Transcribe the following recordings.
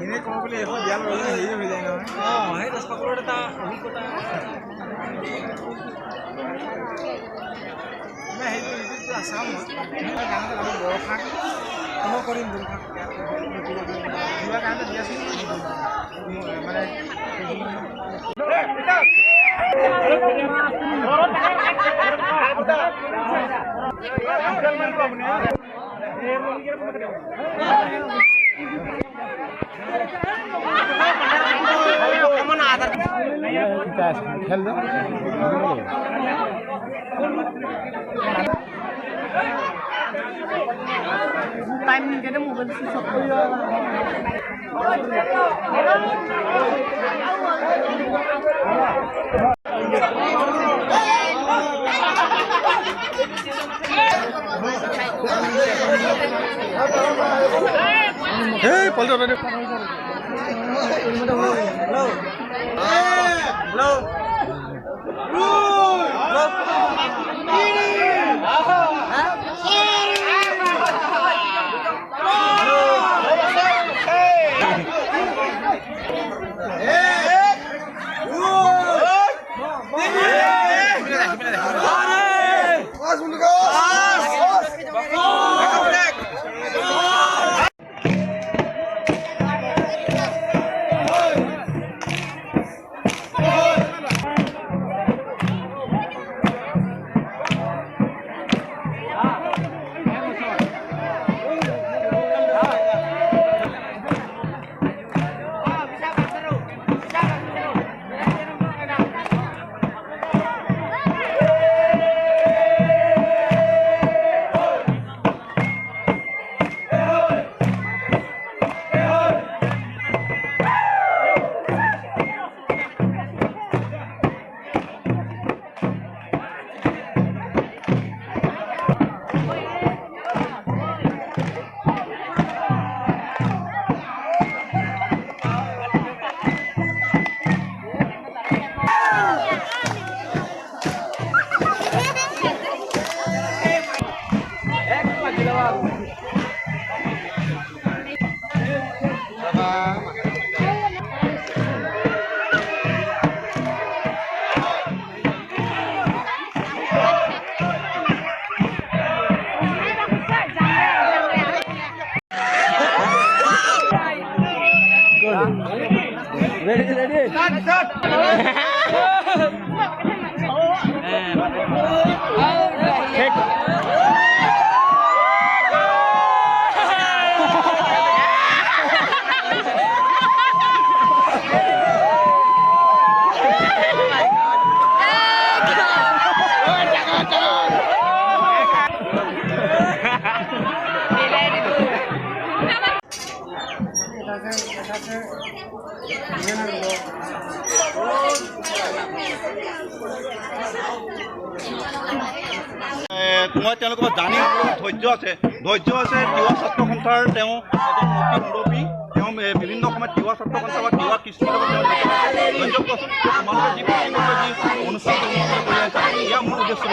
ini kamu boleh ikut jalan lagi ini beda kan? Oh, ini tas pakai udah tak, ini kota. Nah itu tuh sama. Kita kan ada borok, kamu korin borok. Juga kan ada dia sih. Mana? Timing के mobile से सब Hey, paldo tadi. Hello. মই তেওঁলোকৰ জানি ধৈৰ্য আছে তিৱা ছাত্ৰ সন্থাৰ তেওঁ এজন মুৰব্বী তেওঁ বিভিন্ন সময়ত তিৱা ছাত্ৰ সন্থা বা তিৱা কৃষ্টিৰ লগত ধৈৰ্য কোৱাচোন তোমালোকে যি অনুষ্ঠান কৰি আছে ইয়াৰ মূল উদ্দেশ্য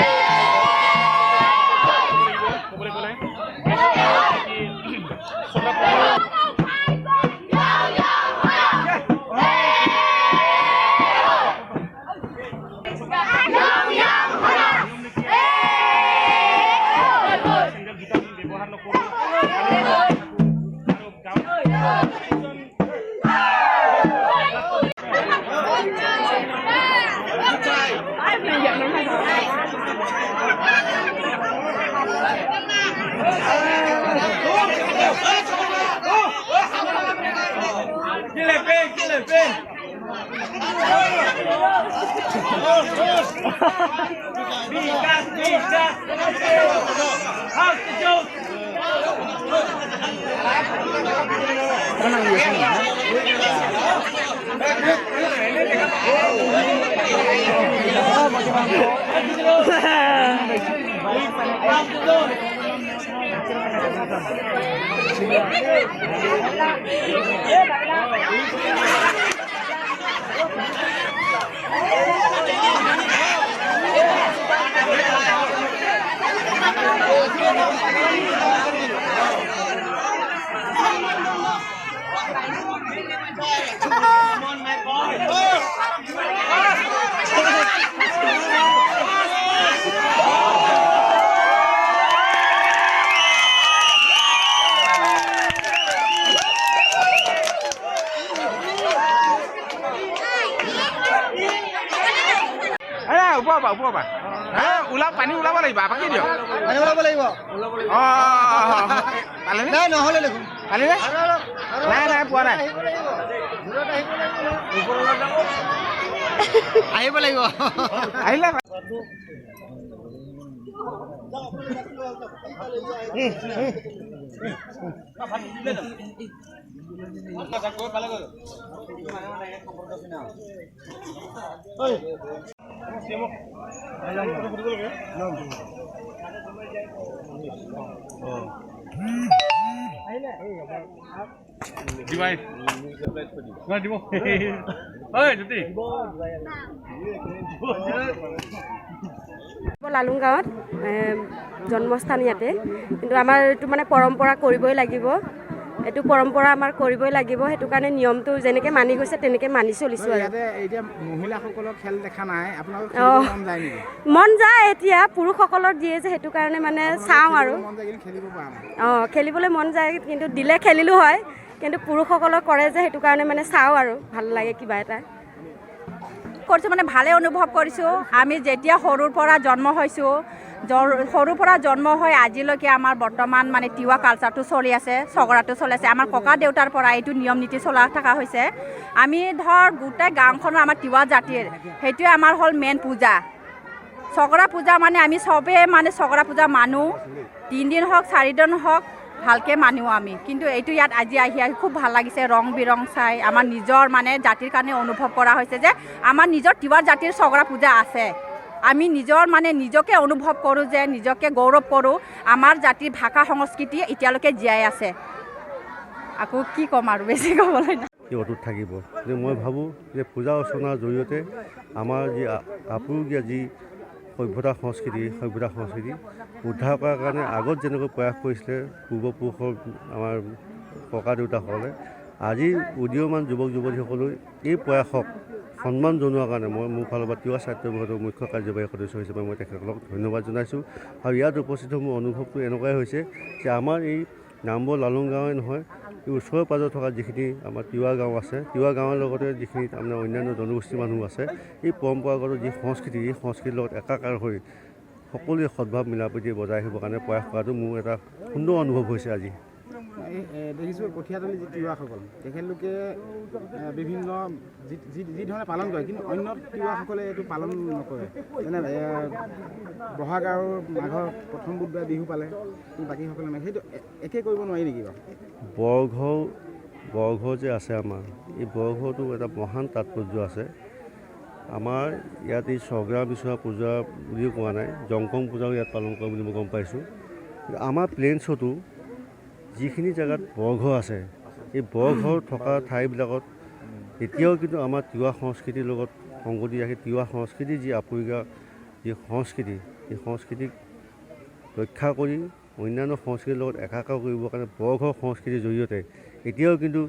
ওলাব পানী ওলাব লাগিব বাকী দিয়ক পানী ওলাব লাগিব নাই নহ'লে দেখোন পানী নাই নাই পোৱা নাই আহিব লাগিব আহিলে লালুং গাঁৱত জন্মস্থান ইয়াতে কিন্তু আমাৰ এইটো মানে পৰম্পৰা কৰিবই লাগিব এইটো পৰম্পৰা আমাৰ কৰিবই লাগিব সেইটো কাৰণে নিয়মটো যেনেকৈ মানি গৈছে তেনেকৈ মানি চলিছোঁ আৰু এতিয়া মহিলাসকলক খেল দেখা নাই আপোনালোকৰ মন যায় নেকি মন যায় এতিয়া পুৰুষসকলক দিয়ে যে সেইটো কাৰণে মানে চাওঁ আৰু খেলিবলৈ মন যায় কিন্তু দিলে খেলিলোঁ হয় কিন্তু পুৰুষসকলক কৰে যে সেইটো কাৰণে মানে চাওঁ আৰু ভাল লাগে কিবা এটা কৰিছোঁ মানে ভালে অনুভৱ কৰিছোঁ আমি যেতিয়া সৰুৰ পৰা জন্ম হৈছোঁ সৰুৰ পৰা জন্ম হৈ আজিলৈকে আমাৰ বৰ্তমান মানে তিৱা কালচাৰটো চলি আছে চগৰাটো চলি আছে আমাৰ ককা দেউতাৰ পৰা এইটো নিয়ম নীতি চলাই থকা হৈছে আমি ধৰ গোটেই গাঁওখনৰ আমাৰ তিৱা জাতিৰ সেইটোৱে আমাৰ হ'ল মেইন পূজা চগৰা পূজা মানে আমি চবেই মানে চগৰা পূজা মানো 3 দিন হওক 4 দিন হওক ভালকৈ মানো আমি কিন্তু এইটো ইয়াত আজি আহি খুব ভাল লাগিছে ৰং বিৰং চাই আমাৰ নিজৰ মানে জাতিৰ কাৰণে অনুভৱ কৰা হৈছে যে আমাৰ নিজৰ তিৱা জাতিৰ চগৰা পূজা আছে আমি নিজৰ মানে নিজকে অনুভৱ কৰোঁ যে নিজকে গৌৰৱ কৰোঁ আমাৰ জাতিৰ ভাষা সংস্কৃতি এতিয়ালৈকে জীয়াই আছে আকৌ কি ক'ম আৰু বেছি ক'বলৈ নাই অটুট থাকিব যে মই ভাবোঁ যে পূজা অৰ্চনাৰ জৰিয়তে আমাৰ যি আপুৰুগীয়া যি সভ্যতা সংস্কৃতি উদ্ধাৰ কৰাৰ কাৰণে আগত যেনেকৈ প্ৰয়াস কৰিছিলে পূৰ্বপুৰুষৰ আমাৰ ককা দেউতাসকলে আজি উদীয়মান যুৱক যুৱতীসকলেও এই প্ৰয়াসক সন্মান জনোৱাৰ কাৰণে মই মোৰ ফালৰ পৰা তিৱা সাহিত্য পৰিষদৰ মুখ্য কাৰ্যবাহী সদস্য হিচাপে মই তেখেতসকলক ধন্যবাদ জনাইছোঁ আৰু ইয়াত উপস্থিত মোৰ অনুভৱটো এনেকুৱাই হৈছে যে আমাৰ এই নামবৰ লালুং গাঁৱে নহয় এই ওচৰে পাজৰে থকা যিখিনি আমাৰ তিৱা গাঁও আছে তিৱা গাঁৱৰ লগতে যিখিনি তাৰমানে অন্যান্য জনগোষ্ঠীৰ মানুহ আছে এই পৰম্পৰাগত যি সংস্কৃতি এই সংস্কৃতিৰ লগত একাকাৰ হৈ সকলোৱে সদ্ভাৱ মিলাপ্ৰীতি বজাই ৰাখিবৰ কাৰণে প্ৰয়াস কৰাটো মোৰ এটা সুন্দৰ অনুভৱ হৈছে আজি দেখিছোঁ কঠীয়াতলী যি তিৱাসকল তেখেতলোকে বিভিন্ন যি ধৰণে পালন কৰে কিন্তু অন্য তিৱাসকলে এইটো পালন নকৰে যেনে বহাগ আৰু মাঘৰ প্ৰথম বুধবাৰে বিহু পালে বাকীসকলে নাই সেইটো একে কৰিব নোৱাৰি নেকি বাৰু বৰঘৰ যে আছে আমাৰ এই বৰঘৰটো এটা মহান তাৎপৰ্য আছে আমাৰ ইয়াত এই ছগ্ৰাম বিচৰা পূজা বুলিও কোৱা নাই, জংকং পূজাও ইয়াত পালন কৰে বুলি মই গম পাইছোঁ। আমাৰ প্লেইনছতো যিখিনি জেগাত বৰঘৰ আছে, এই বৰঘৰ থকা ঠাইবিলাকত এতিয়াও কিন্তু আমাৰ তিৱা সংস্কৃতিৰ লগত সংগতি ৰাখি তিৱা সংস্কৃতিৰ যি আপুৰুগীয়া যি সংস্কৃতি, এই সংস্কৃতিক ৰক্ষা কৰি অন্যান্য সংস্কৃতিৰ লগত একাকাৰ কৰিবৰ কাৰণে বৰঘৰ সংস্কৃতিৰ জৰিয়তে এতিয়াও কিন্তু